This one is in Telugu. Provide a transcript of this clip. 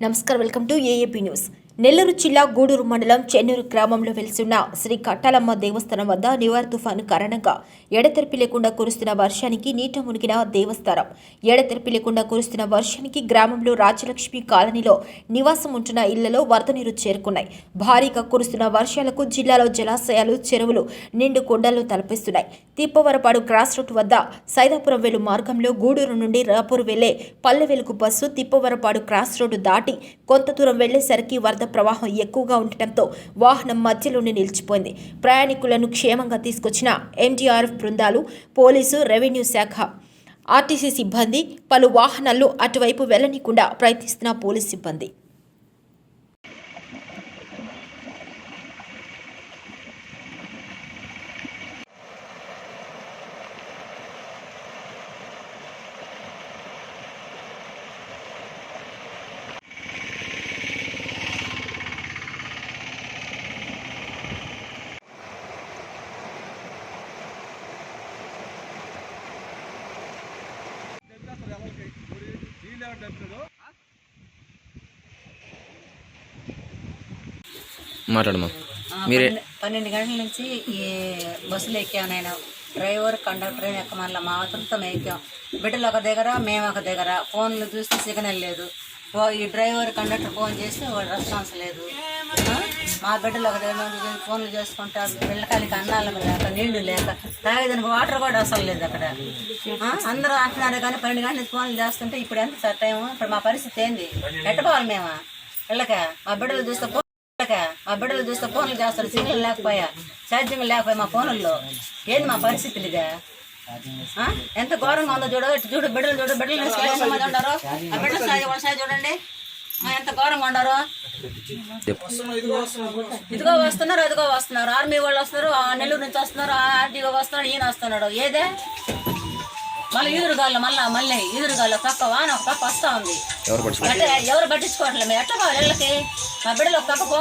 నమస్కారం, welcome to AAP news. Nellore జిల్లా గూడూరు మండలం చెన్నూరు గ్రామంలో వెలిసిన శ్రీ కట్టాలమ్మ దేవస్థానం వద్ద నివార్ తుఫాను కారణంగా ఎడతెరిపి లేకుండా కురుస్తున్న వర్షానికి నీట మునిగిన దేవస్థానం. ఎడతెరిపి లేకుండా కురుస్తున్న వర్షానికి గ్రామంలో రాజలక్ష్మి కాలనీలో నివాసం ఉంటున్న ఇళ్లలో వరద నీరు చేరుకున్నాయి. భారీగా కురుస్తున్న వర్షాలకు జిల్లాలో జలాశయాలు, చెరువులు నిండు కొండలను తలపిస్తున్నాయి. తిప్పవరపాడు క్రాస్ రోడ్ వద్ద సైదాపురం వెళ్ళు మార్గంలో గూడూరు నుండి రాపూర్ వెళ్లే Palle Velugu bus తిప్పవరపాడు cross road దాటి కొంత దూరం వెళ్లేసరికి వరద ప్రవాహం ఎక్కువగా ఉండటంతో వాహనం మధ్యలోనే నిలిచిపోయింది. ప్రయాణికులను క్షేమంగా తీసుకొచ్చిన ఎన్డీఆర్ఎఫ్ బృందాలు, పోలీసు, రెవెన్యూ శాఖ, ఆర్టీసీ సిబ్బంది, పలు వాహనాల్లో అటువైపు వెళ్లనీయకుండా ప్రయత్నిస్తున్న పోలీసు సిబ్బంది. మాట్లాడమా మీరే. 12 గంటల నుంచి ఈ బస్సులు ఎక్కాం. నేను డ్రైవర్, కండక్టర్ ఎక్కమల్ల మా అతనితో ఎక్కాం. బిడ్డలు ఒక దగ్గర, మేము ఒక దగ్గర. ఫోన్లు చూస్తే సిగ్నల్ లేదు. ఈ డ్రైవర్, కండక్టర్ ఫోన్ చేస్తే వాడు రెస్పాన్స్ లేదు. మా బిడ్డలు ఒక దగ్గర ఫోన్లు చేసుకుంటారు. పిల్లకాయలకి అన్నాలు లేక, నీళ్లు లేక, తాగేదానికి వాటర్ కూడా అసలు లేదు అక్కడ. అందరూ అంటున్నారు కానీ 12 గంటల నుంచి ఫోన్లు చేస్తుంటే ఇప్పుడు ఎంత సార్ టైము? ఇప్పుడు మా పరిస్థితి ఏంది? ఎట్టపోవాలి మేము? పిల్లక మా బిడ్డలు చూస్తే ఫోన్లు చేస్తారు. సిగ్నల్ లేకపోయా, ఛార్జింగ్ లేకపోయా మా ఫోన్లలో. ఏంది మా పరిస్థితులు ఇదే? ఎంత ఘోరంగా ఉందో చూడు. బిడ్డలు ఎంతమంది ఉండరు. ఆ బిడ్డల స్థాయి చూడండి ఎంత ఘోరంగా ఉండరు. ఇదిగో వస్తున్నారు, అదిగో వస్తున్నారు. ఆర్మీ వాళ్ళు వస్తున్నారు, నెల్లూరు నుంచి వస్తున్నారు, ఆర్టీఓ వస్తున్నాడు, ఈయన వస్తున్నాడు. ఏదే మళ్ళీ ఈదురుగాల్లో పక్క వాన ఒక పక్క వస్తా ఉంది. ఎవరు పట్టించుకోవట్లేదు. మేము ఎట్లా వాళ్ళకి మా బిడ్డలు ఒక పక్క ఫోన్